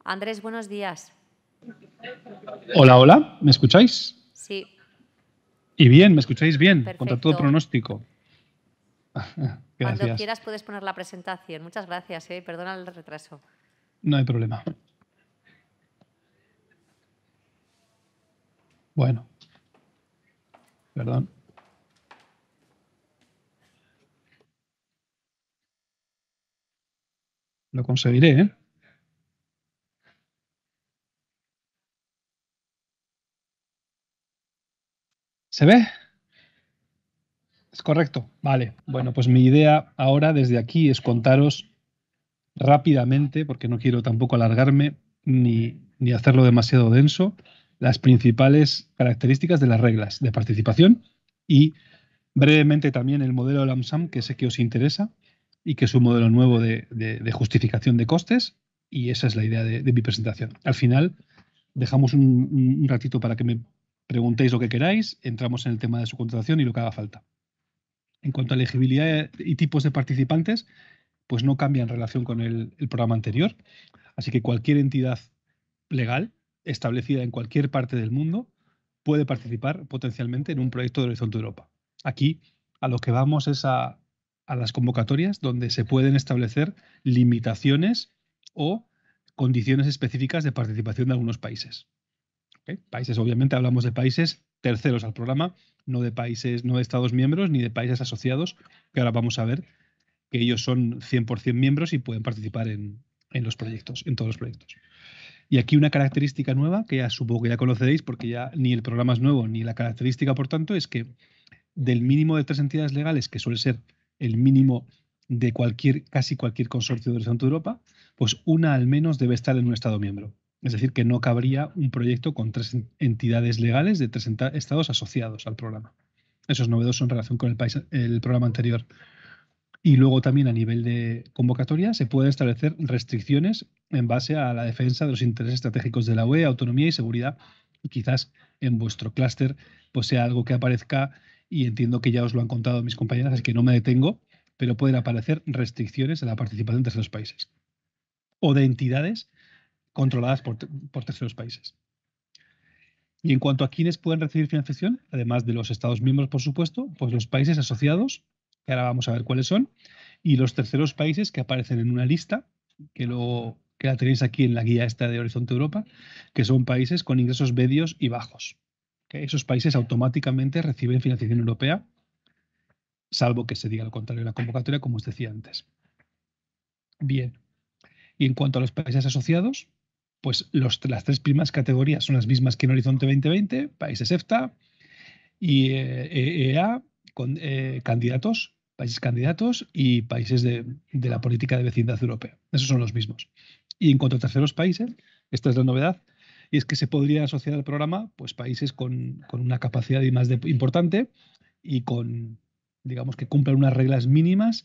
Andrés, buenos días. Hola, hola, ¿me escucháis? Sí, Y bien, ¿me escucháis bien? Contra todo perfecto. pronóstico. Cuando Gracias, quieras puedes poner la presentación. Muchas gracias, perdona el retraso. no hay problema. Bueno, perdón. Lo conseguiré, ¿eh? ¿Se ve? Es correcto. Vale. Bueno, pues mi idea ahora desde aquí es contaros rápidamente, porque no quiero tampoco alargarme ni hacerlo demasiado denso, las principales características de las reglas de participación y brevemente también el modelo LAMSAM, que sé que os interesa y que es un modelo nuevo de justificación de costes, y esa es la idea de mi presentación. Al final, dejamos un ratito para que me preguntéis lo que queráis, entramos en el tema de su contratación y lo que haga falta. En cuanto a elegibilidad y tipos de participantes, pues no cambia en relación con el programa anterior. Así que cualquier entidad legal establecida en cualquier parte del mundo puede participar potencialmente en un proyecto de Horizonte Europa. Aquí a lo que vamos es a las convocatorias donde se pueden establecer limitaciones o condiciones específicas de participación de algunos países. ¿Okay? Países, obviamente, hablamos de países terceros al programa, no de países, no de Estados miembros ni de países asociados, que ahora vamos a ver que ellos son 100% miembros y pueden participar en los proyectos, en todos los proyectos. Y aquí una característica nueva, que ya supongo que ya conoceréis, porque ya ni el programa es nuevo, ni la característica, por tanto, es que del mínimo de 3 entidades legales, que suele ser el mínimo de casi cualquier consorcio de Horizonte Europa, pues una al menos debe estar en un Estado miembro. Es decir, que no cabría un proyecto con 3 entidades legales de 3 estados asociados al programa. Eso es novedoso en relación con el programa anterior. Y luego también a nivel de convocatoria se pueden establecer restricciones en base a la defensa de los intereses estratégicos de la UE, autonomía y seguridad. Y quizás en vuestro clúster pues sea algo que aparezca, y entiendo que ya os lo han contado mis compañeras, así que no me detengo, pero pueden aparecer restricciones a la participación de terceros países o de entidades controladas por terceros países. Y en cuanto a quiénes pueden recibir financiación, además de los Estados miembros, por supuesto, pues los países asociados, que ahora vamos a ver cuáles son, y los terceros países que aparecen en una lista, que la tenéis aquí en la guía esta de Horizonte Europa, que son países con ingresos medios y bajos. ¿Okay? Esos países automáticamente reciben financiación europea, salvo que se diga lo contrario en la convocatoria, como os decía antes. Bien. Y en cuanto a los países asociados, pues las 3 primeras categorías son las mismas que en Horizonte 2020, países EFTA, y EEA, con candidatos, países candidatos y países de la política de vecindad europea. Esos son los mismos. Y en cuanto a terceros países, esta es la novedad, y es que se podría asociar al programa pues países con una capacidad y más importante y con, digamos, que cumplan unas reglas mínimas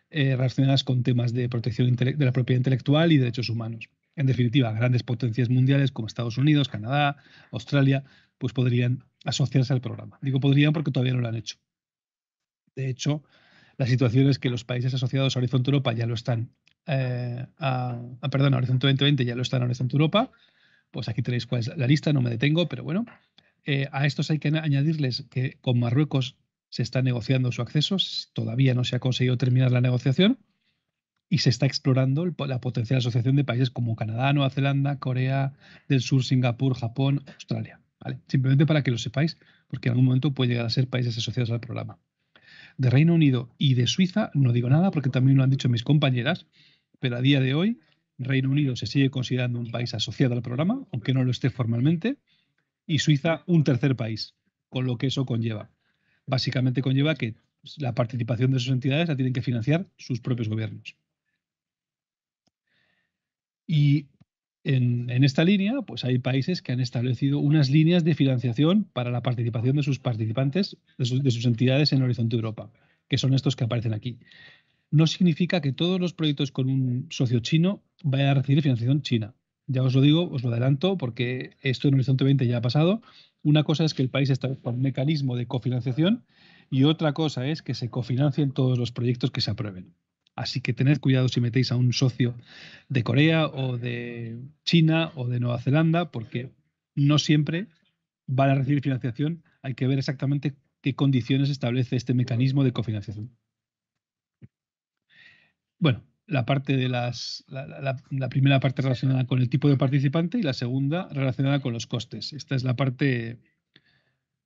relacionadas con temas de protección de la propiedad intelectual y derechos humanos. En definitiva, grandes potencias mundiales como Estados Unidos, Canadá, Australia, pues podrían asociarse al programa. Digo podrían porque todavía no lo han hecho. De hecho, la situación es que los países asociados a Horizonte Europa ya lo están, perdón, a Horizonte 2020 ya lo están a Horizonte Europa. Pues aquí tenéis cuál es la lista, no me detengo, pero bueno. A estos hay que añadirles que con Marruecos se está negociando su acceso, todavía no se ha conseguido terminar la negociación y se está explorando la potencial asociación de países como Canadá, Nueva Zelanda, Corea del Sur, Singapur, Japón, Australia. ¿Vale? Simplemente para que lo sepáis, porque en algún momento puede llegar a ser países asociados al programa. De Reino Unido y de Suiza no digo nada porque también lo han dicho mis compañeras, pero a día de hoy Reino Unido se sigue considerando un país asociado al programa, aunque no lo esté formalmente, y Suiza un tercer país, con lo que eso conlleva. Básicamente conlleva que la participación de sus entidades la tienen que financiar sus propios gobiernos. Y en esta línea, pues hay países que han establecido unas líneas de financiación para la participación de sus participantes, de sus entidades en Horizonte Europa, que son estos que aparecen aquí. No significa que todos los proyectos con un socio chino vayan a recibir financiación china. Ya os lo digo, os lo adelanto, porque esto en Horizonte 20 ya ha pasado. Una cosa es que el país establezca un mecanismo de cofinanciación y otra cosa es que se cofinancien todos los proyectos que se aprueben. Así que tened cuidado si metéis a un socio de Corea o de China o de Nueva Zelanda, porque no siempre van a recibir financiación. Hay que ver exactamente qué condiciones establece este mecanismo de cofinanciación. Bueno, la parte de la primera parte relacionada con el tipo de participante y la segunda relacionada con los costes. Esta es la parte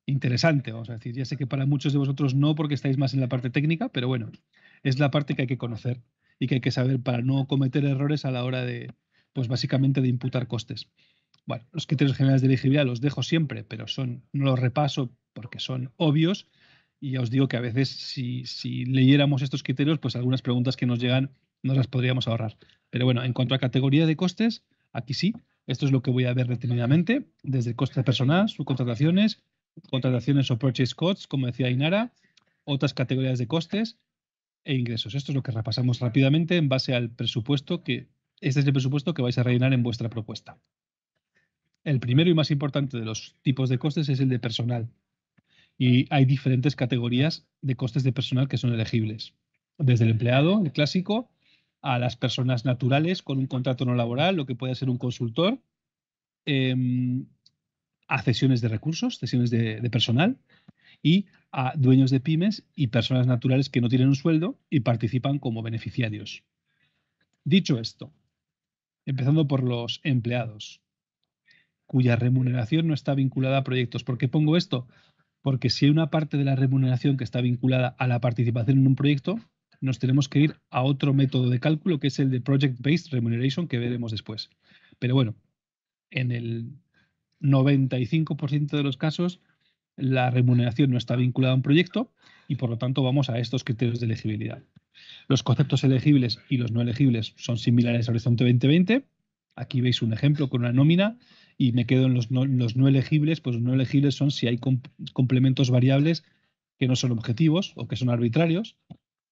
interesante, vamos a decir. Ya sé que para muchos de vosotros no, porque estáis más en la parte técnica, pero bueno, es la parte que hay que conocer y que hay que saber para no cometer errores a la hora de, pues básicamente de imputar costes. Bueno, los criterios generales de elegibilidad los dejo siempre, pero no los repaso porque son obvios. Y ya os digo que a veces si leyéramos estos criterios, pues algunas preguntas que nos llegan nos las podríamos ahorrar. Pero bueno, en cuanto a categoría de costes, aquí sí, esto es lo que voy a ver detenidamente, desde coste personal, subcontrataciones, contrataciones o purchase costs, como decía Inara, otras categorías de costes e ingresos. Esto es lo que repasamos rápidamente en base al presupuesto este es el presupuesto que vais a rellenar en vuestra propuesta. El primero y más importante de los tipos de costes es el de personal. Y hay diferentes categorías de costes de personal que son elegibles. Desde el empleado, el clásico, a las personas naturales con un contrato no laboral, lo que puede ser un consultor, a cesiones de recursos, cesiones de personal, y a dueños de pymes y personas naturales que no tienen un sueldo y participan como beneficiarios. Dicho esto, empezando por los empleados, cuya remuneración no está vinculada a proyectos. ¿Por qué pongo esto? Porque si hay una parte de la remuneración que está vinculada a la participación en un proyecto, nos tenemos que ir a otro método de cálculo que es el de Project Based Remuneration, que veremos después. Pero bueno, en el 95% de los casos, la remuneración no está vinculada a un proyecto y por lo tanto vamos a estos criterios de elegibilidad. Los conceptos elegibles y los no elegibles son similares a Horizonte 2020. Aquí veis un ejemplo con una nómina y me quedo en los no elegibles. Pues los no elegibles son si hay complementos variables que no son objetivos o que son arbitrarios,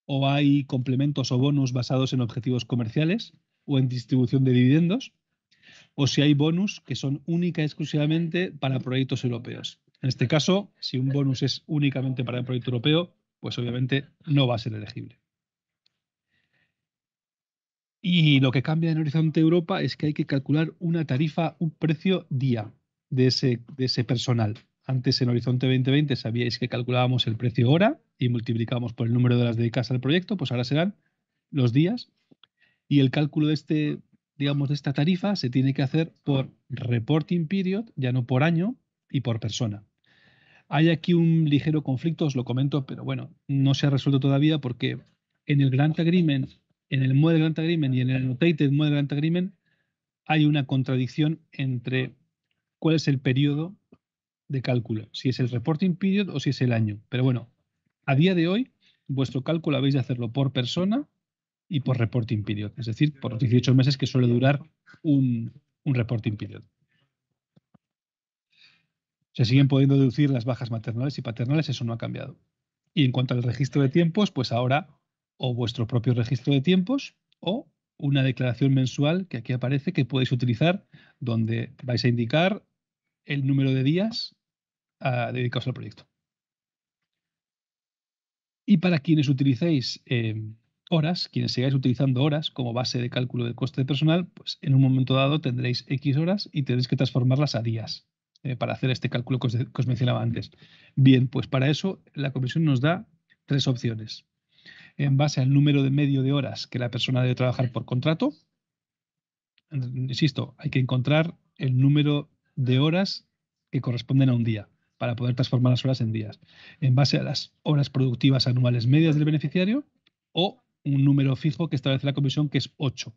o hay complementos o bonus basados en objetivos comerciales o en distribución de dividendos, o si hay bonus que son única y exclusivamente para proyectos europeos. En este caso, si un bonus es únicamente para un proyecto europeo, pues obviamente no va a ser elegible. Y lo que cambia en Horizonte Europa es que hay que calcular una tarifa, un precio día de ese personal. Antes en Horizonte 2020 sabíais que calculábamos el precio hora y multiplicábamos por el número de horas dedicadas al proyecto, pues ahora serán los días. Y el cálculo digamos, de esta tarifa se tiene que hacer por reporting period, ya no por año, y por persona. Hay aquí un ligero conflicto, os lo comento, pero bueno, no se ha resuelto todavía porque en el Grant Agreement, en el Model Grant Agreement y en el Annotated Model Grant Agreement hay una contradicción entre cuál es el periodo de cálculo, si es el reporting period o si es el año. Pero bueno, a día de hoy, vuestro cálculo habéis de hacerlo por persona y por reporting period, es decir, por los 18 meses que suele durar un reporting period. Se siguen pudiendo deducir las bajas maternales y paternales, eso no ha cambiado. Y en cuanto al registro de tiempos, pues ahora o vuestro propio registro de tiempos o una declaración mensual que aquí aparece que podéis utilizar donde vais a indicar el número de días dedicados al proyecto. Y para quienes utilicéis horas, quienes sigáis utilizando horas como base de cálculo del coste de personal, pues en un momento dado tendréis X horas y tendréis que transformarlas a días para hacer este cálculo que os mencionaba antes. Bien, pues para eso la comisión nos da tres opciones. En base al número de medio de horas que la persona debe trabajar por contrato, insisto, hay que encontrar el número de horas que corresponden a un día para poder transformar las horas en días, en base a las horas productivas anuales medias del beneficiario o un número fijo que establece la comisión, que es 8.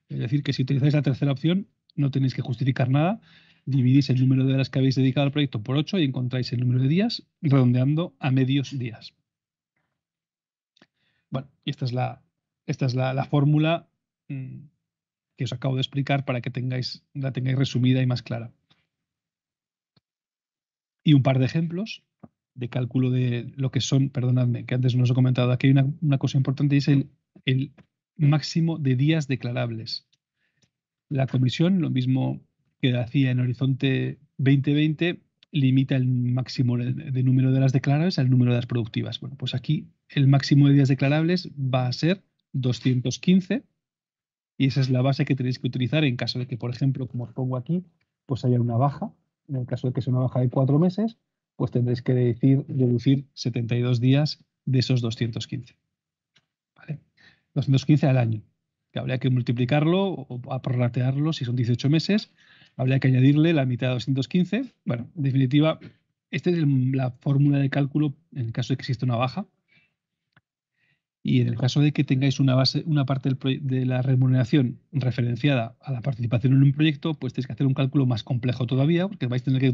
Es decir, que si utilizáis la tercera opción, no tenéis que justificar nada, dividís el número de horas que habéis dedicado al proyecto por 8 y encontráis el número de días redondeando a medios días. Bueno, y esta es la fórmula que os acabo de explicar para que la tengáis resumida y más clara. Y un par de ejemplos de cálculo de lo que son, perdonadme, que antes no os he comentado, aquí hay una cosa importante y es el máximo de días declarables. La comisión, lo mismo que hacía en Horizonte 2020, limita el máximo de número de horas declarables al número de horas productivas. Bueno, pues aquí el máximo de días declarables va a ser 215 y esa es la base que tenéis que utilizar en caso de que, por ejemplo, como os pongo aquí, pues haya una baja. En el caso de que sea una baja de 4 meses, pues tendréis que deducir 72 días de esos 215. ¿Vale? 215 al año, que habría que multiplicarlo o a prorratearlo si son 18 meses, habría que añadirle la mitad de 215. Bueno, en definitiva, esta es la fórmula de cálculo en el caso de que exista una baja. Y en el caso de que tengáis una parte de la remuneración referenciada a la participación en un proyecto, pues tenéis que hacer un cálculo más complejo todavía, porque vais a tener que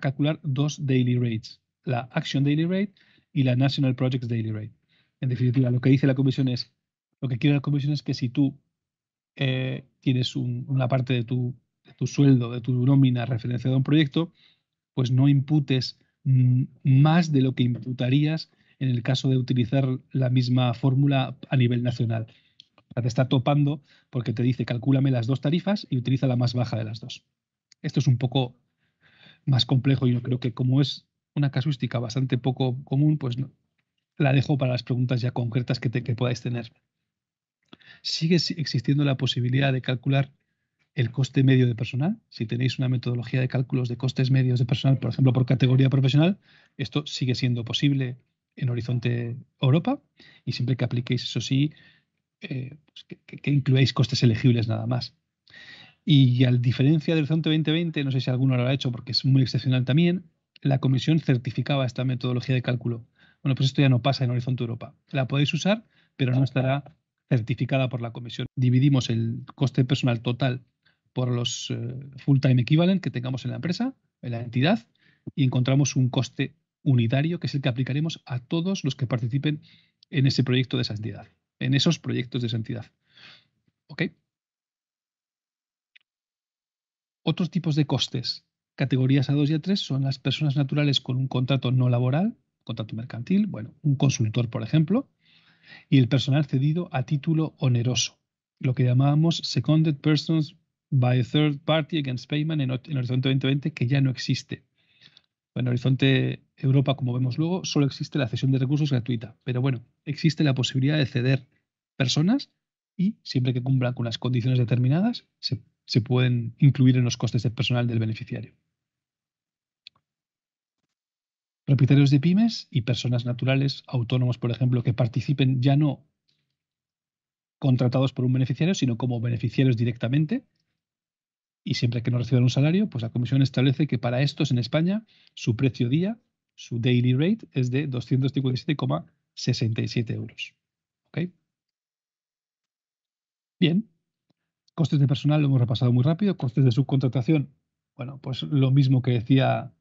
calcular dos daily rates, la Action Daily Rate y la National Projects Daily Rate. En definitiva, lo que dice la comisión es, lo que quiere la comisión es que si tú tienes una parte de tu sueldo, de tu nómina referenciada a un proyecto, pues no imputes más de lo que imputarías en el caso de utilizar la misma fórmula a nivel nacional. O sea, te está topando porque te dice calcúlame las dos tarifas y utiliza la más baja de las dos. Esto es un poco más complejo y yo creo que como es una casuística bastante poco común, pues no, la dejo para las preguntas ya concretas que podáis tener. Sigue existiendo la posibilidad de calcular el coste medio de personal. Si tenéis una metodología de cálculos de costes medios de personal, por ejemplo, por categoría profesional, esto sigue siendo posible en Horizonte Europa y siempre que apliquéis, eso sí, pues que incluáis costes elegibles nada más. Y a diferencia del Horizonte 2020, no sé si alguno lo ha hecho porque es muy excepcional también, la comisión certificaba esta metodología de cálculo. Bueno, pues esto ya no pasa en Horizonte Europa. La podéis usar, pero no estará certificada por la comisión. Dividimos el coste personal total por los full-time equivalent que tengamos en la empresa, en la entidad, y encontramos un coste unitario que es el que aplicaremos a todos los que participen en ese proyecto de esa entidad, en esos proyectos de esa entidad. ¿Ok? Otros tipos de costes, categorías A2 y A3, son las personas naturales con un contrato no laboral, contrato mercantil, bueno, un consultor, por ejemplo, y el personal cedido a título oneroso, lo que llamábamos seconded persons by a third party against payment en Horizonte 2020, que ya no existe. En Horizonte Europa, como vemos luego, solo existe la cesión de recursos gratuita, pero bueno, existe la posibilidad de ceder personas y, siempre que cumplan con las condiciones determinadas, se pueden incluir en los costes de personal del beneficiario. Propietarios de pymes y personas naturales, autónomos, por ejemplo, que participen ya no contratados por un beneficiario, sino como beneficiarios directamente, y siempre que no reciban un salario, pues la comisión establece que para estos en España su precio día, su daily rate, es de 257,67 euros. ¿Ok? Bien. Costes de personal lo hemos repasado muy rápido. Costes de subcontratación, bueno, pues lo mismo que decían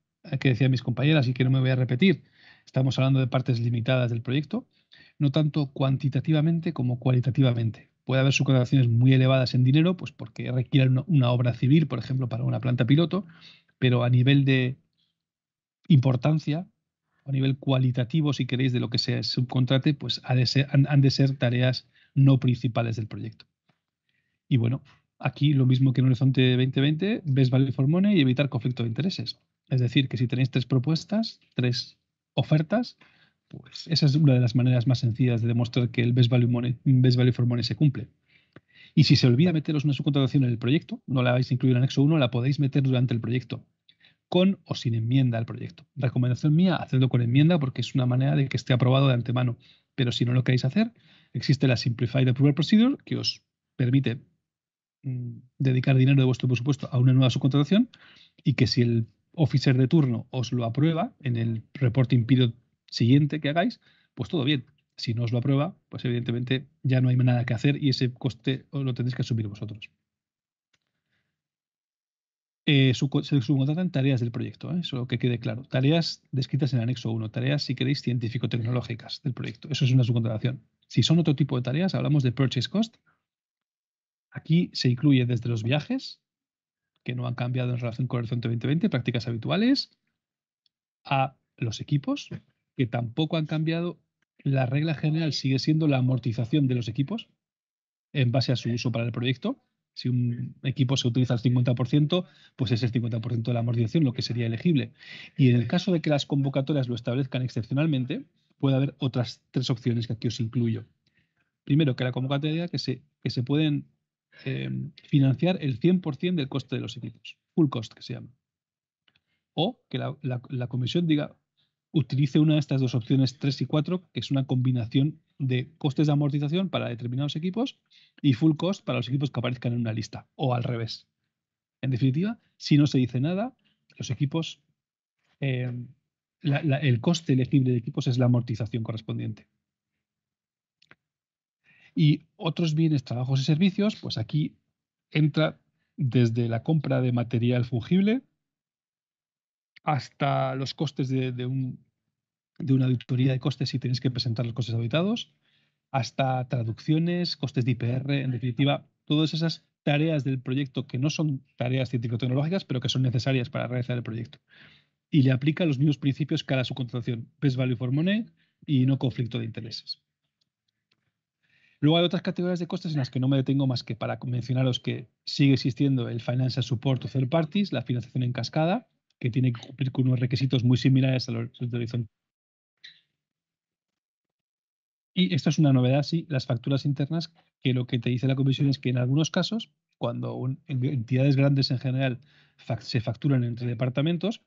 mis compañeras y que no me voy a repetir. Estamos hablando de partes limitadas del proyecto, no tanto cuantitativamente como cualitativamente. Puede haber subcontrataciones muy elevadas en dinero, pues porque requieran una obra civil, por ejemplo, para una planta piloto, pero a nivel de importancia, a nivel cualitativo, si queréis, de lo que se subcontrate, pues han de ser tareas no principales del proyecto. Y bueno, aquí lo mismo que en Horizonte 2020, best value for money y evitar conflicto de intereses. Es decir, que si tenéis 3 propuestas, 3 ofertas, pues esa es una de las maneras más sencillas de demostrar que el best value for money se cumple. Y si se olvida meteros una subcontratación en el proyecto, no la vais a incluir en anexo 1, la podéis meter durante el proyecto, con o sin enmienda al proyecto. Recomendación mía, hacedlo con enmienda porque es una manera de que esté aprobado de antemano. Pero si no lo queréis hacer, existe la Simplified Approval Procedure que os permite dedicar dinero de vuestro presupuesto a una nueva subcontratación y que si el officer de turno os lo aprueba en el reporting period siguiente que hagáis, pues todo bien. Si no os lo aprueba, pues evidentemente ya no hay nada que hacer y ese coste os lo tendréis que asumir vosotros. Se subcontratan tareas del proyecto, eso que quede claro. Tareas descritas en el anexo 1, tareas, si queréis, científico-tecnológicas del proyecto. Eso es una subcontratación. Si son otro tipo de tareas, hablamos de purchase cost. Aquí se incluye desde los viajes, que no han cambiado en relación con el Horizonte 2020, prácticas habituales, a los equipos, que tampoco han cambiado. La regla general sigue siendo la amortización de los equipos en base a su uso para el proyecto. Si un equipo se utiliza al 50%, pues es el 50% de la amortización lo que sería elegible. Y en el caso de que las convocatorias lo establezcan excepcionalmente, puede haber otras 3 opciones que aquí os incluyo. primero, que la convocatoria que se pueden financiar el 100% del coste de los equipos, full cost que se llama. O que la comisión diga, utilice una de estas dos opciones 3 y 4, que es una combinación de costes de amortización para determinados equipos y full cost para los equipos que aparezcan en una lista, o al revés. En definitiva, si no se dice nada, los equipos, el coste elegible de equipos es la amortización correspondiente. Y otros bienes, trabajos y servicios, pues aquí entra desde la compra de material fungible hasta los costes de una auditoría de costes si tenéis que presentar los costes auditados, hasta traducciones, costes de IPR, en definitiva, todas esas tareas del proyecto que no son tareas científico-tecnológicas, pero que son necesarias para realizar el proyecto. Y le aplica los mismos principios que a la subcontratación, best value for money y no conflicto de intereses. Luego hay otras categorías de costes en las que no me detengo más que para mencionaros que sigue existiendo el financial support of third parties, la financiación en cascada, que tiene que cumplir con unos requisitos muy similares a los de Horizon. Y esto es una novedad, sí, las facturas internas, que lo que te dice la comisión es que en algunos casos, cuando entidades grandes en general se facturan entre departamentos,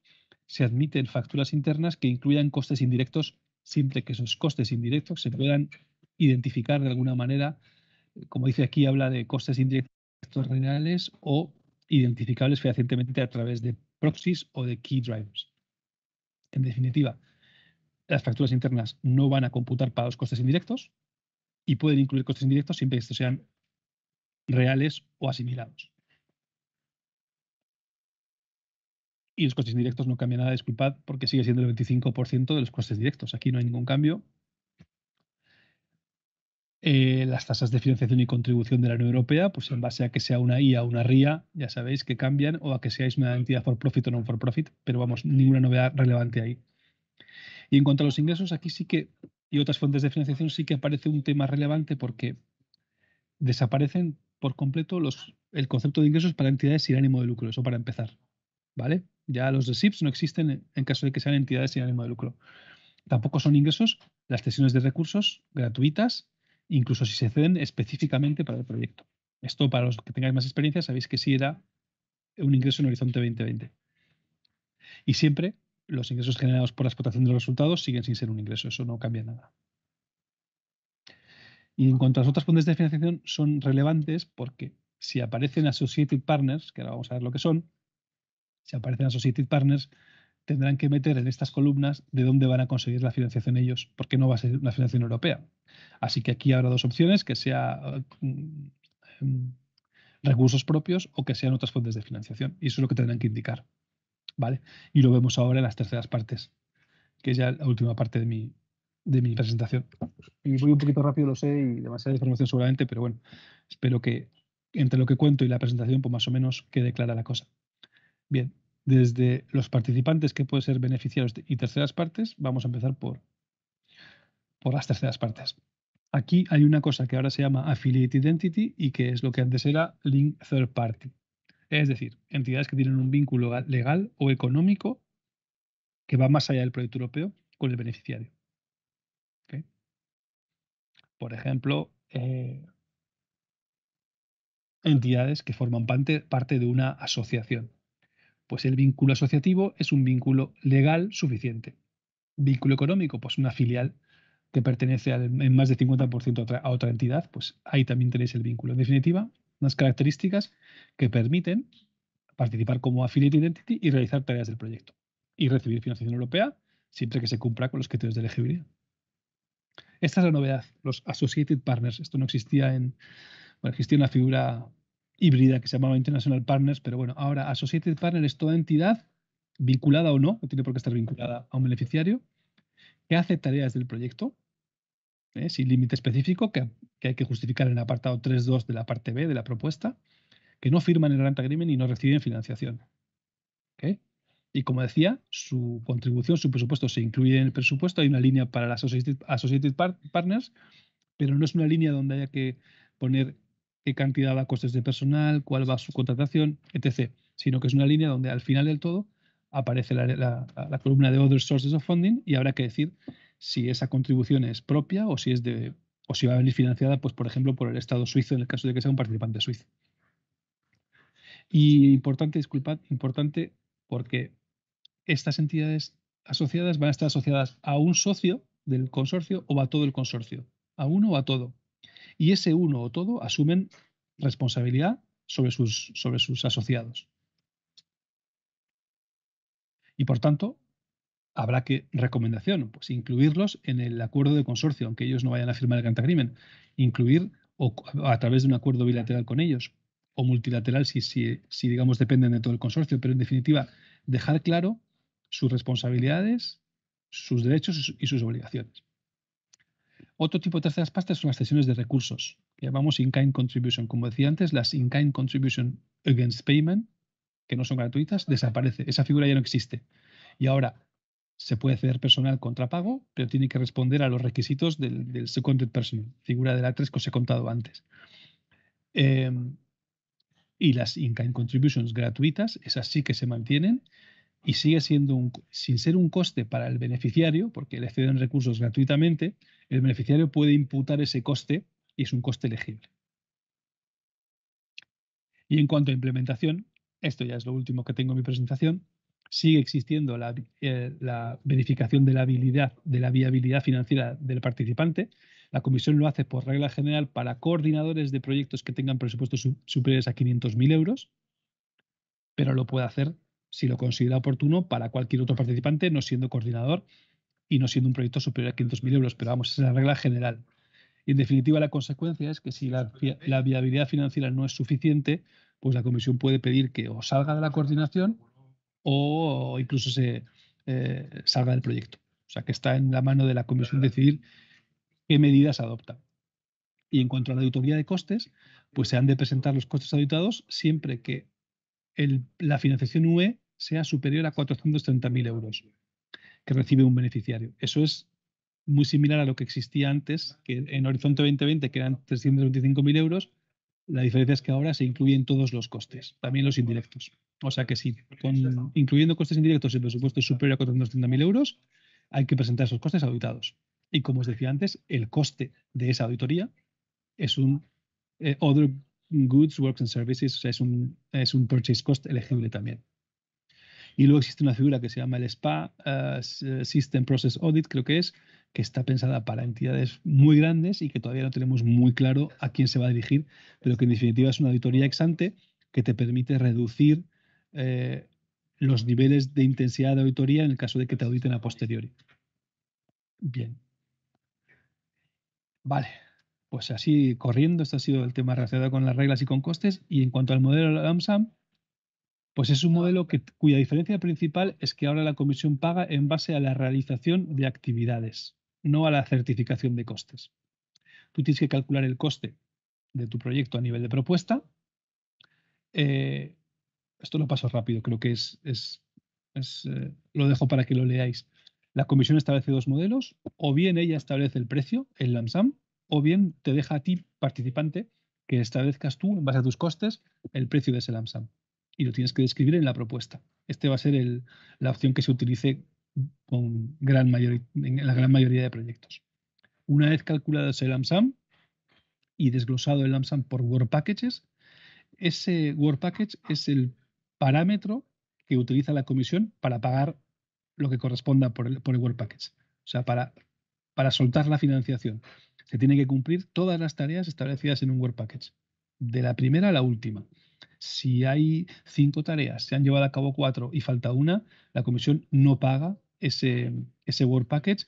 se admiten facturas internas que incluyan costes indirectos, siempre que esos costes indirectos se puedan identificar de alguna manera. Como dice aquí, habla de costes indirectos reales o identificables fehacientemente a través de proxies o de key drivers. En definitiva, las facturas internas no van a computar para los costes indirectos y pueden incluir costes indirectos siempre que estos sean reales o asimilados. Y los costes indirectos no cambian nada, disculpad, porque sigue siendo el 25% de los costes directos. Aquí no hay ningún cambio. Las tasas de financiación y contribución de la Unión Europea, pues en base a que sea una IA o una RIA, ya sabéis que cambian, o a que seáis una entidad for profit o non for profit, pero vamos, ninguna novedad relevante ahí. Y en cuanto a los ingresos, aquí sí que, y otras fuentes de financiación, sí que aparece un tema relevante porque desaparecen por completo el concepto de ingresos para entidades sin ánimo de lucro, eso para empezar, ¿vale? Ya los de SIPs no existen en caso de que sean entidades sin ánimo de lucro. Tampoco son ingresos las cesiones de recursos gratuitas, incluso si se ceden específicamente para el proyecto. Esto, para los que tengáis más experiencia, sabéis que sí era un ingreso en Horizonte 2020. Y siempre los ingresos generados por la explotación de los resultados siguen sin ser un ingreso, eso no cambia nada. Y en cuanto a las otras fuentes de financiación, son relevantes porque si aparecen associated partners, que ahora vamos a ver lo que son, si aparecen associated partners, tendrán que meter en estas columnas de dónde van a conseguir la financiación ellos, porque no va a ser una financiación europea. Así que aquí habrá dos opciones, que sea recursos propios o que sean otras fuentes de financiación. Y eso es lo que tendrán que indicar. ¿Vale? Y lo vemos ahora en las terceras partes, que es ya la última parte de mi presentación. Y voy un poquito rápido, lo sé, y demasiada información seguramente, pero bueno, espero que entre lo que cuento y la presentación, pues más o menos quede clara la cosa. Bien, desde los participantes que pueden ser beneficiarios y terceras partes, vamos a empezar por las terceras partes. Aquí hay una cosa que ahora se llama Affiliate Identity y que es lo que antes era Link Third Party. Es decir, entidades que tienen un vínculo legal o económico que va más allá del proyecto europeo con el beneficiario. ¿Okay? Por ejemplo, entidades que forman parte de una asociación. Pues el vínculo asociativo es un vínculo legal suficiente. Vínculo económico, pues una filial que pertenece en más de 50% a otra entidad, pues ahí también tenéis el vínculo. En definitiva, unas características que permiten participar como affiliate identity y realizar tareas del proyecto y recibir financiación europea siempre que se cumpla con los criterios de elegibilidad. Esta es la novedad, los associated partners. Esto no existía existía una figura híbrida que se llamaba International Partners, pero bueno, ahora Associated Partner es toda entidad vinculada o no tiene por qué estar vinculada a un beneficiario, que hace tareas del proyecto, sin límite específico, que hay que justificar en el apartado 3.2 de la parte B de la propuesta, que no firman el Grant Agreement y no reciben financiación. ¿Okay? Y como decía, su contribución, su presupuesto se incluye en el presupuesto, hay una línea para las Associated Partners, pero no es una línea donde haya que poner qué cantidad va a costes de personal, cuál va a su contratación, etc. Sino que es una línea donde al final del todo aparece la columna de Other Sources of Funding y habrá que decir si esa contribución es propia o si es o si va a venir financiada, pues, por ejemplo, por el Estado suizo, en el caso de que sea un participante suizo. Y importante, disculpad, importante porque estas entidades asociadas van a estar asociadas a un socio del consorcio o a todo el consorcio, a uno o a todo. Y ese uno o todo asumen responsabilidad sobre sus asociados. Y por tanto, habrá que, recomendación, pues incluirlos en el acuerdo de consorcio, aunque ellos no vayan a firmar el Grant Agreement, incluir o a través de un acuerdo bilateral con ellos o multilateral si digamos dependen de todo el consorcio, pero en definitiva dejar claro sus responsabilidades, sus derechos y sus obligaciones. Otro tipo de terceras partes son las cesiones de recursos, que llamamos in-kind contribution. Como decía antes, las in-kind contribution against payment, que no son gratuitas, desaparece. Esa figura ya no existe. Y ahora se puede ceder personal contra pago, pero tiene que responder a los requisitos del seconded personal, figura de la 3 que os he contado antes. Y las in-kind contributions gratuitas, esas sí que se mantienen y sigue siendo sin ser un coste para el beneficiario, porque le ceden recursos gratuitamente, el beneficiario puede imputar ese coste y es un coste elegible. Y en cuanto a implementación, esto ya es lo último que tengo en mi presentación, sigue existiendo la verificación de la viabilidad financiera del participante. La comisión lo hace por regla general para coordinadores de proyectos que tengan presupuestos superiores a 500.000 euros, pero lo puede hacer si lo considera oportuno para cualquier otro participante, no siendo coordinador y no siendo un proyecto superior a 500.000 euros. Pero vamos, esa es la regla general. Y en definitiva, la consecuencia es que si la viabilidad financiera no es suficiente, pues la comisión puede pedir que o salga de la coordinación o incluso se salga del proyecto. O sea, que está en la mano de la comisión decidir qué medidas adopta. Y en cuanto a la auditoría de costes, pues se han de presentar los costes auditados siempre que la financiación UE sea superior a 430.000 euros que recibe un beneficiario. Eso es muy similar a lo que existía antes, que en Horizonte 2020, que eran 325.000 euros, la diferencia es que ahora se incluyen todos los costes, también los indirectos. O sea que sí, incluyendo costes indirectos, el presupuesto es superior a 430.000 euros, hay que presentar esos costes auditados. Y como os decía antes, el coste de esa auditoría es un Other Goods, Works and Services, o sea, es un purchase cost elegible también. Y luego existe una figura que se llama el SPA, System Process Audit, creo que está pensada para entidades muy grandes y que todavía no tenemos muy claro a quién se va a dirigir, pero que en definitiva es una auditoría ex ante que te permite reducir los niveles de intensidad de auditoría en el caso de que te auditen a posteriori. Bien. Vale. Pues así, corriendo, este ha sido el tema relacionado con las reglas y con costes. Y en cuanto al modelo LAMSAM, pues es un modelo cuya diferencia principal es que ahora la comisión paga en base a la realización de actividades, no a la certificación de costes. Tú tienes que calcular el coste de tu proyecto a nivel de propuesta. Esto lo paso rápido, creo que lo dejo para que lo leáis. La comisión establece dos modelos, o bien ella establece el precio, el LAMSAM, o bien te deja a ti, participante, que establezcas tú, en base a tus costes, el precio de ese LAMSAM. Y lo tienes que describir en la propuesta. Este va a ser la opción que se utilice en la gran mayoría de proyectos. Una vez calculado ese LAMSAM y desglosado el LAMSAM por Work Packages, ese Work Package es el parámetro que utiliza la comisión para pagar lo que corresponda por el Work Package. O sea, para soltar la financiación. Se tiene que cumplir todas las tareas establecidas en un Work Package, de la primera a la última. Si hay 5 tareas, se han llevado a cabo 4 y falta una, la comisión no paga ese Work Package,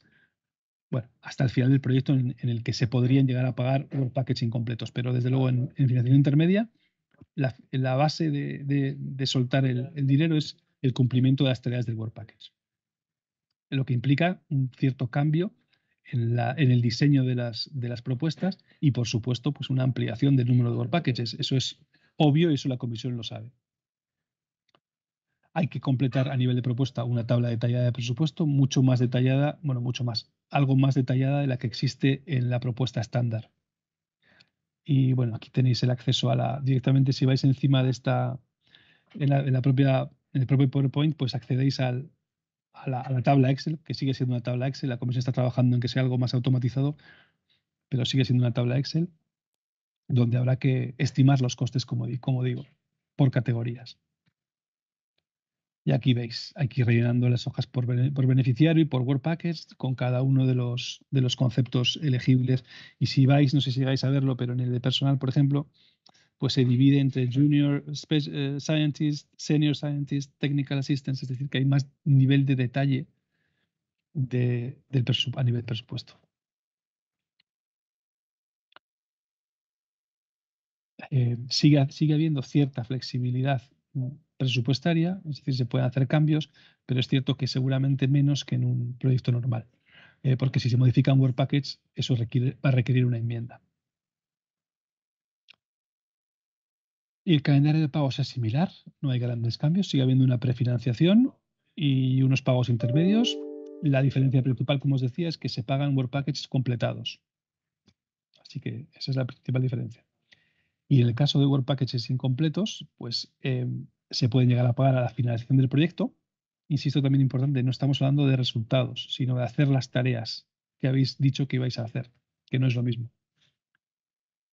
bueno, hasta el final del proyecto en el que se podrían llegar a pagar Work Packages incompletos. Pero desde luego en financiación intermedia, la base de soltar el dinero es el cumplimiento de las tareas del Work Package, lo que implica un cierto cambio en el diseño de las propuestas y, por supuesto, pues una ampliación del número de Work Packages. Eso es obvio y eso la comisión lo sabe. Hay que completar a nivel de propuesta una tabla detallada de presupuesto, mucho más detallada, bueno, algo más detallada de la que existe en la propuesta estándar. Y bueno, aquí tenéis el acceso directamente, si vais encima de en el propio PowerPoint, pues accedéis a la tabla Excel, que sigue siendo una tabla Excel. La comisión está trabajando en que sea algo más automatizado, pero sigue siendo una tabla Excel donde habrá que estimar los costes, como digo, por categorías. Y aquí veis, hay que ir rellenando las hojas por beneficiario y por Work Package con cada uno de los conceptos elegibles. Y si vais, no sé si vais a verlo, pero en el de personal, por ejemplo, pues se divide entre Junior Scientist, Senior Scientist, Technical Assistants, es decir, que hay más nivel de detalle a nivel presupuesto. Sigue habiendo cierta flexibilidad presupuestaria, es decir, se pueden hacer cambios, pero es cierto que seguramente menos que en un proyecto normal, porque si se modifica un Work Package, eso va a requerir una enmienda. Y el calendario de pagos es similar, no hay grandes cambios, sigue habiendo una prefinanciación y unos pagos intermedios. La diferencia principal, como os decía, es que se pagan Work Packages completados. Así que esa es la principal diferencia. Y en el caso de Work Packages incompletos, pues se pueden llegar a pagar a la finalización del proyecto. Insisto, también importante, no estamos hablando de resultados, sino de hacer las tareas que habéis dicho que ibais a hacer, que no es lo mismo.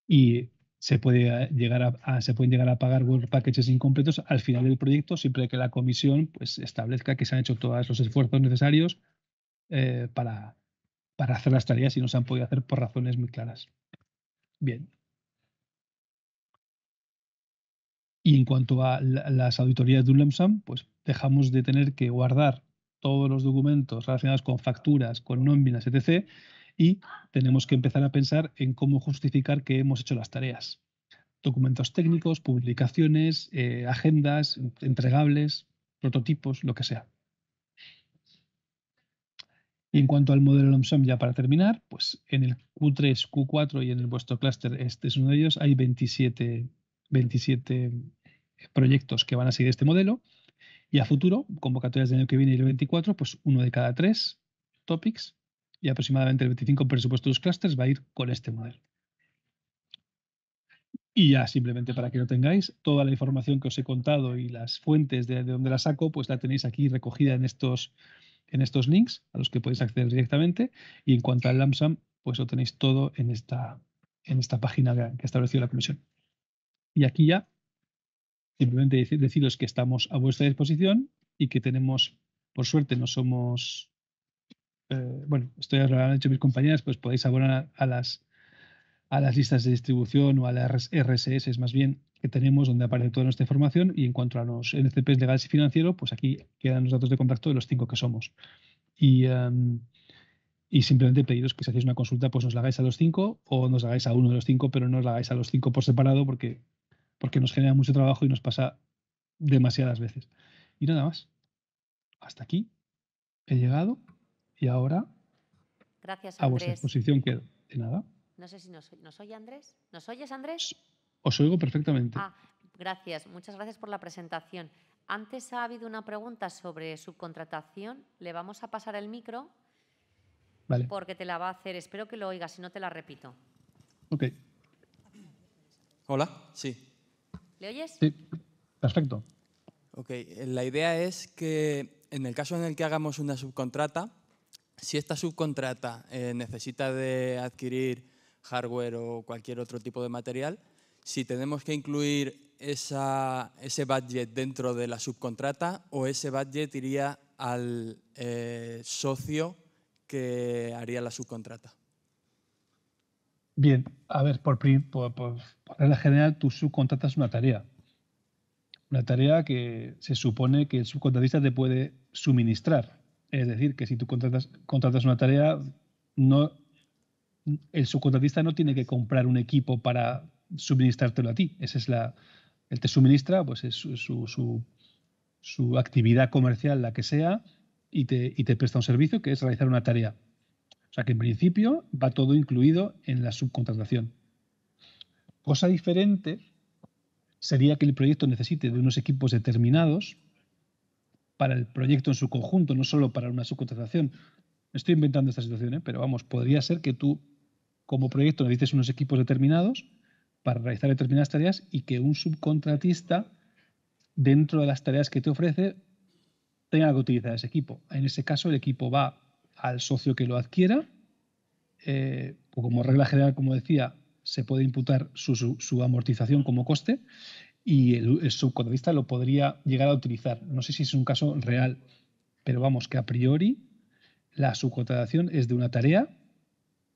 Y se pueden llegar a pagar Work Packages incompletos al final del proyecto, siempre que la comisión pues, establezca que se han hecho todos los esfuerzos necesarios para hacer las tareas y no se han podido hacer por razones muy claras. Bien. Y en cuanto a las auditorías de un lump sum, pues dejamos de tener que guardar todos los documentos relacionados con facturas, con nóminas, etc. Y tenemos que empezar a pensar en cómo justificar que hemos hecho las tareas. Documentos técnicos, publicaciones, agendas, entregables, prototipos, lo que sea. Y en cuanto al modelo lump sum, ya para terminar, pues en el Q3, Q4 y en vuestro clúster, este es uno de ellos, hay 27 proyectos que van a seguir este modelo. Y a futuro, convocatorias del año que viene y el 24, pues uno de cada 3 topics y aproximadamente el 25% presupuesto de los clusters va a ir con este modelo. Y ya simplemente para que lo tengáis, toda la información que os he contado y las fuentes de donde la saco, pues la tenéis aquí recogida en estos links a los que podéis acceder directamente. Y en cuanto al lump sum, pues lo tenéis todo en esta página que ha establecido la comisión. Y aquí ya simplemente deciros que estamos a vuestra disposición y que tenemos, por suerte, no somos, esto ya lo han hecho mis compañeras, pues podéis abonar a las listas de distribución o a las RSS más bien que tenemos donde aparece toda nuestra información y en cuanto a los NCPs legales y financieros, pues aquí quedan los datos de contacto de los 5 que somos. Y simplemente pediros que si hacéis una consulta, pues nos la hagáis a los 5 o nos la hagáis a uno de los 5, pero no os la hagáis a los 5 por separado porque nos genera mucho trabajo y nos pasa demasiadas veces. Y nada más. Hasta aquí he llegado y ahora Gracias, a vuestra Andrés. disposición quedo. De nada. No sé si nos oye Andrés. ¿Nos oyes, Andrés? Os oigo perfectamente. Gracias. Muchas gracias por la presentación. Antes ha habido una pregunta sobre subcontratación. Le vamos a pasar el micro. Vale. Porque te la va a hacer. Espero que lo oigas, si no te la repito. Ok. Hola, sí. ¿Le oyes? Sí, perfecto. Ok, la idea es que en el caso en el que hagamos una subcontrata, si esta subcontrata necesita de adquirir hardware o cualquier otro tipo de material, si tenemos que incluir ese budget dentro de la subcontrata o ese budget iría al socio que haría la subcontrata. Bien, a ver, por regla general, tú subcontratas una tarea. Una tarea que se supone que el subcontratista te puede suministrar. Es decir, que si tú contratas una tarea, el subcontratista no tiene que comprar un equipo para suministrártelo a ti. Él te suministra, pues es su actividad comercial, la que sea, y te presta un servicio que es realizar una tarea. O sea que en principio va todo incluido en la subcontratación. Cosa diferente sería que el proyecto necesite de unos equipos determinados para el proyecto en su conjunto, no solo para una subcontratación. Estoy inventando esta situación, pero vamos, podría ser que tú como proyecto necesites unos equipos determinados para realizar determinadas tareas y que un subcontratista, dentro de las tareas que te ofrece, tenga que utilizar ese equipo. En ese caso, el equipo va al socio que lo adquiera como regla general, como decía, se puede imputar su amortización como coste y el subcontratista lo podría llegar a utilizar. No sé si es un caso real, pero vamos, que a priori la subcontratación es de una tarea,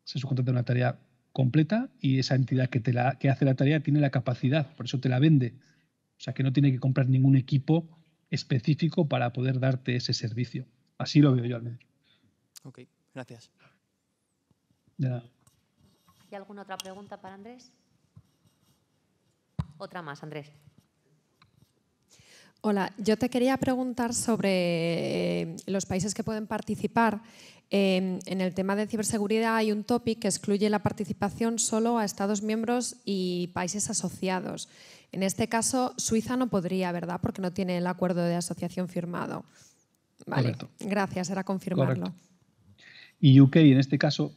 se subcontrata una tarea completa y esa entidad que hace la tarea tiene la capacidad, por eso te la vende. O sea, que no tiene que comprar ningún equipo específico para poder darte ese servicio. Así lo veo yo al menos. Ok, gracias. Ya. ¿Hay alguna otra pregunta para Andrés? Otra más, Andrés. Hola, yo te quería preguntar sobre los países que pueden participar. En el tema de ciberseguridad hay un topic que excluye la participación solo a Estados miembros y países asociados. En este caso, Suiza no podría, ¿verdad? Porque no tiene el acuerdo de asociación firmado. Vale, Correcto. gracias, era confirmarlo. Correcto. Y UK en este caso,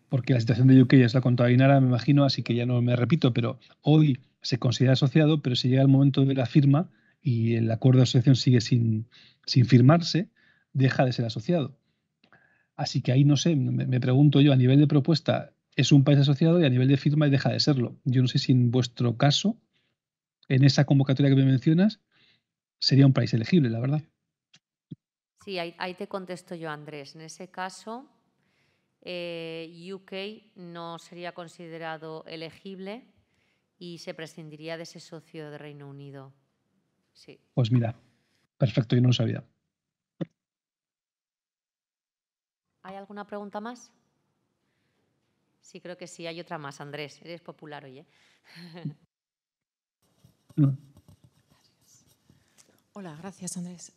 porque la situación de UK ya es la contaba Ainara, me imagino, así que ya no me repito, pero hoy se considera asociado, pero si llega el momento de la firma y el acuerdo de asociación sigue sin firmarse, deja de ser asociado. Así que ahí no sé, me pregunto yo, a nivel de propuesta es un país asociado y a nivel de firma deja de serlo. Yo no sé si en vuestro caso, en esa convocatoria que me mencionas, sería un país elegible, la verdad. Sí, ahí te contesto yo, Andrés. En ese caso, UK no sería considerado elegible y se prescindiría de ese socio de Reino Unido. Sí. Pues mira, perfecto, yo no lo sabía. ¿Hay alguna pregunta más? Sí, creo que sí. Hay otra más, Andrés. Eres popular hoy, ¿eh? No. Hola, gracias Andrés.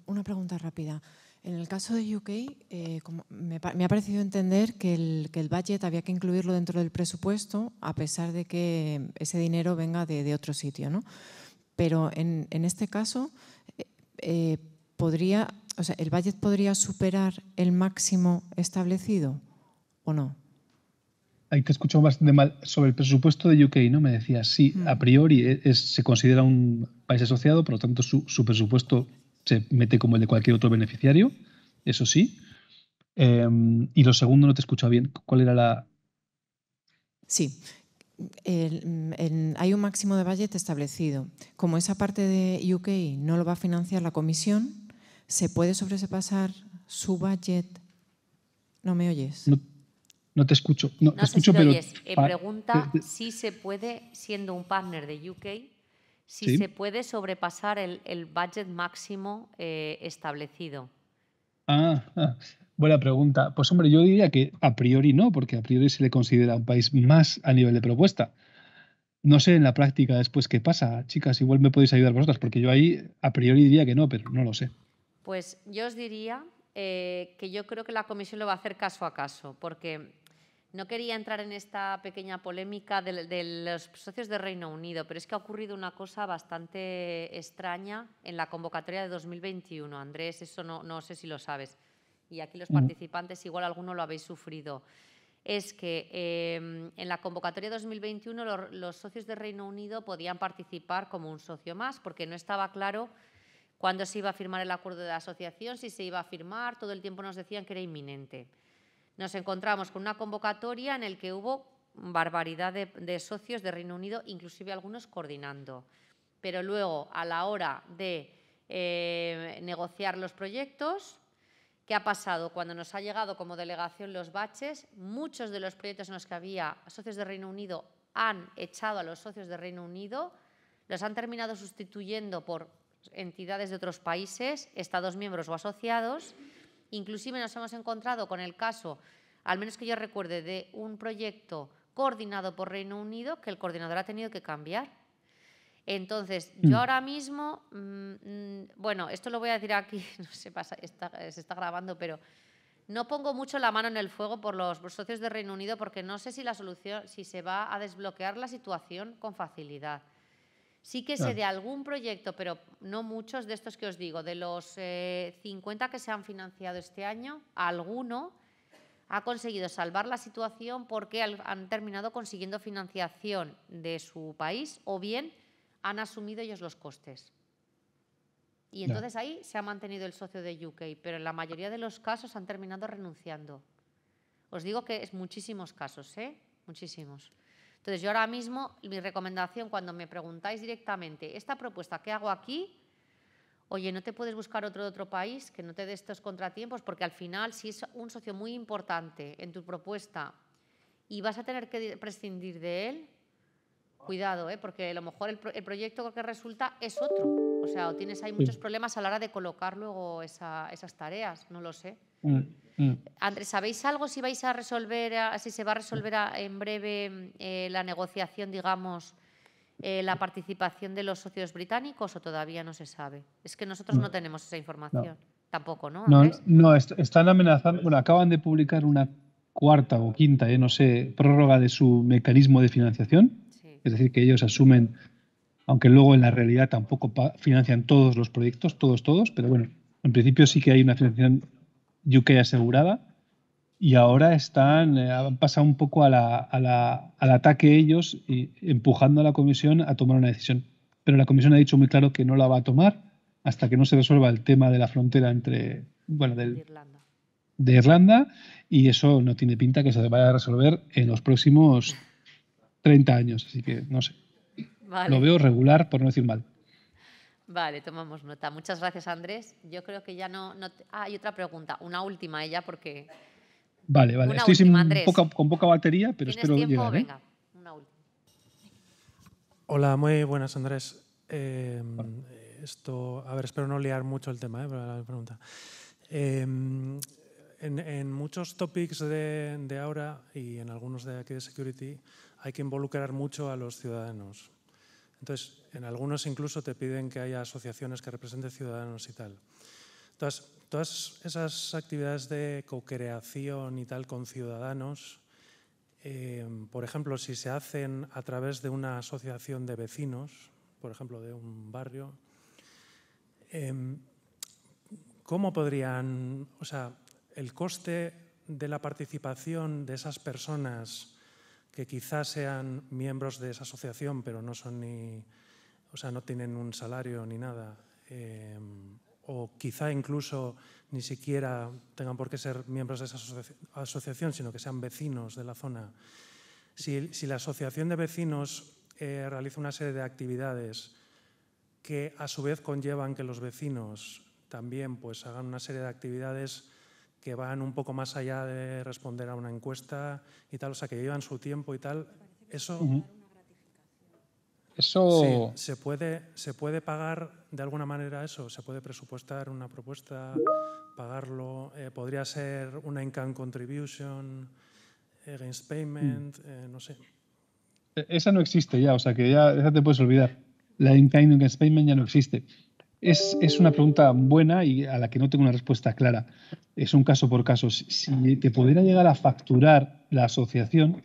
Una pregunta rápida. En el caso de UK, me ha parecido entender que el budget había que incluirlo dentro del presupuesto a pesar de que ese dinero venga de otro sitio, ¿no? Pero en este caso, ¿el budget podría superar el máximo establecido o no? Ahí te escucho bastante mal. Sobre el presupuesto de UK, ¿no? Me decías, sí, a priori se considera un país asociado, por lo tanto su presupuesto se mete como el de cualquier otro beneficiario, eso sí. Y lo segundo no te he escuchado bien. ¿Cuál era la...? Sí. Hay un máximo de budget establecido. Como esa parte de UK no lo va a financiar la Comisión, ¿se puede sobrepasar su budget? ¿No me oyes? No te escucho. No, te No sé escucho, si lo pero... oyes. Pregunta si se puede, siendo un partner de UK, si Sí. se puede sobrepasar el budget máximo establecido. Buena pregunta. Pues hombre, yo diría que a priori no, porque a priori se le considera un país más a nivel de propuesta. No sé en la práctica después qué pasa, chicas, igual me podéis ayudar vosotras, porque yo ahí a priori diría que no, pero no lo sé. Pues yo os diría que yo creo que la Comisión lo va a hacer caso a caso, porque no quería entrar en esta pequeña polémica de los socios de Reino Unido, pero es que ha ocurrido una cosa bastante extraña en la convocatoria de 2021. Andrés, eso no sé si lo sabes. Y aquí los participantes, igual alguno lo habéis sufrido. Es que en la convocatoria 2021 los socios de Reino Unido podían participar como un socio más, porque no estaba claro cuándo se iba a firmar el acuerdo de asociación, si se iba a firmar, todo el tiempo nos decían que era inminente. Nos encontramos con una convocatoria en la que hubo barbaridad de socios de Reino Unido, inclusive algunos coordinando. Pero luego, a la hora de negociar los proyectos, ¿qué ha pasado? Cuando nos ha llegado como delegación los baches, muchos de los proyectos en los que había socios de Reino Unido han echado a los socios de Reino Unido, los han terminado sustituyendo por entidades de otros países, Estados miembros o asociados. Inclusive nos hemos encontrado con el caso, al menos que yo recuerde, de un proyecto coordinado por Reino Unido que el coordinador ha tenido que cambiar. Entonces, yo ahora mismo, bueno, esto lo voy a decir aquí, no sé, se está grabando, pero no pongo mucho la mano en el fuego por los socios de Reino Unido porque no sé si se va a desbloquear la situación con facilidad. Sí que sé de algún proyecto, pero no muchos de estos que os digo, de los 50 que se han financiado este año, alguno ha conseguido salvar la situación porque han terminado consiguiendo financiación de su país o bien han asumido ellos los costes. Y entonces ahí se ha mantenido el socio de UK, pero en la mayoría de los casos han terminado renunciando. Os digo que es muchísimos casos, muchísimos. Entonces, yo ahora mismo, mi recomendación, cuando me preguntáis directamente, esta propuesta que hago aquí, oye, ¿no te puedes buscar otro de otro país que no te dé estos contratiempos? Porque al final, si es un socio muy importante en tu propuesta y vas a tener que prescindir de él, cuidado, porque a lo mejor el proyecto que resulta es otro. O sea, o tienes ahí muchos problemas a la hora de colocar luego esas tareas, no lo sé. Andrés, ¿sabéis algo si vais a resolver, si se va a resolver en breve la negociación, digamos, la participación de los socios británicos o todavía no se sabe? Es que nosotros no tenemos esa información. Tampoco, ¿no, Andrés? No, están amenazando, bueno, acaban de publicar una cuarta o quinta, no sé, prórroga de su mecanismo de financiación. Sí. Es decir, que ellos asumen, aunque luego en la realidad tampoco financian todos los proyectos, todos, pero bueno, en principio sí que hay una financiación UK asegurada y ahora han pasado un poco al ataque ellos y empujando a la Comisión a tomar una decisión. Pero la Comisión ha dicho muy claro que no la va a tomar hasta que no se resuelva el tema de la frontera de Irlanda, y eso no tiene pinta que se vaya a resolver en los próximos 30 años, así que no sé. Vale. Lo veo regular, por no decir mal. Vale, tomamos nota. Muchas gracias, Andrés. Yo creo que ya no hay otra pregunta, una última porque... Vale. Una Estoy última, Andrés. con poca batería, pero espero tiempo? llegar. Venga, una última. Hola, muy buenas, Andrés. A ver, espero no liar mucho el tema, para la pregunta. En muchos topics de ahora y en algunos de aquí de security hay que involucrar mucho a los ciudadanos. Entonces, en algunos incluso te piden que haya asociaciones que representen ciudadanos y tal. Todas esas actividades de co-creación y tal con ciudadanos, por ejemplo, si se hacen a través de una asociación de vecinos, por ejemplo, de un barrio, ¿cómo podrían, o sea, el coste de la participación de esas personas que quizás sean miembros de esa asociación, pero no son no tienen un salario ni nada, o quizá incluso ni siquiera tengan por qué ser miembros de esa asociación, sino que sean vecinos de la zona? Si la asociación de vecinos realiza una serie de actividades que a su vez conllevan que los vecinos también pues hagan una serie de actividades que van un poco más allá de responder a una encuesta y tal, o sea, que llevan su tiempo y tal, eso... Eso... Sí, ¿se puede pagar de alguna manera eso? ¿Se puede presupuestar una propuesta, pagarlo? ¿Podría ser una in-kind contribution against payment? No sé. Esa no existe ya, o sea, que ya esa te puedes olvidar. La in-kind against payment ya no existe. Es una pregunta buena y a la que no tengo una respuesta clara. Es un caso por caso. Si te pudiera llegar a facturar la asociación,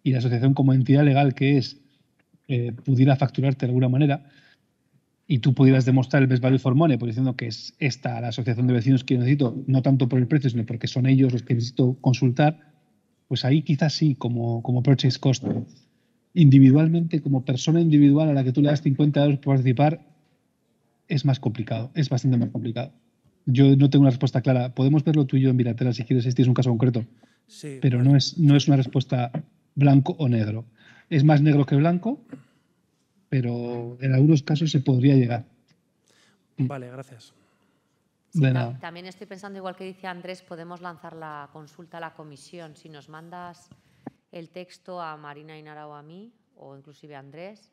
y la asociación como entidad legal que es, pudiera facturarte de alguna manera, y tú pudieras demostrar el best value for money, pues diciendo que es esta la asociación de vecinos que necesito, no tanto por el precio, sino porque son ellos los que necesito consultar, pues ahí quizás sí, como purchase cost. Individualmente, como persona individual a la que tú le das 50 euros por participar, es más complicado, es bastante más complicado. Yo no tengo una respuesta clara. Podemos verlo tú y yo en bilateral si quieres, este es un caso concreto. Sí, pero bueno, no es una respuesta blanco o negro. Es más negro que blanco, pero en algunos casos se podría llegar. Vale, gracias. Sí, De nada. también estoy pensando, igual que dice Andrés, podemos lanzar la consulta a la comisión. Si nos mandas el texto a Marina Inara o a mí, o inclusive a Andrés,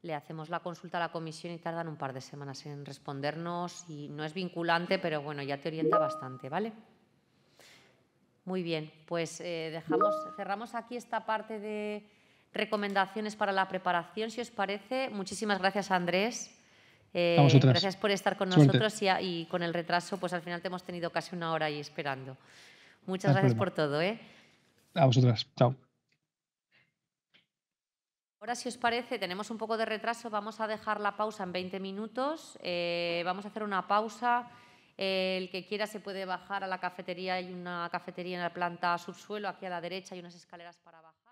le hacemos la consulta a la comisión y tardan un par de semanas en respondernos y no es vinculante, pero bueno, ya te orienta bastante, ¿vale? Muy bien, pues cerramos aquí esta parte de recomendaciones para la preparación, si os parece. Muchísimas gracias, Andrés. Gracias por estar con nosotros y con el retraso, pues al final te hemos tenido casi una hora ahí esperando. Muchas gracias por todo. A vosotras. Chao. Ahora, si os parece, tenemos un poco de retraso, vamos a dejar la pausa en 20 minutos. Vamos a hacer una pausa. El que quiera se puede bajar a la cafetería. Hay una cafetería en la planta subsuelo, aquí a la derecha hay unas escaleras para bajar.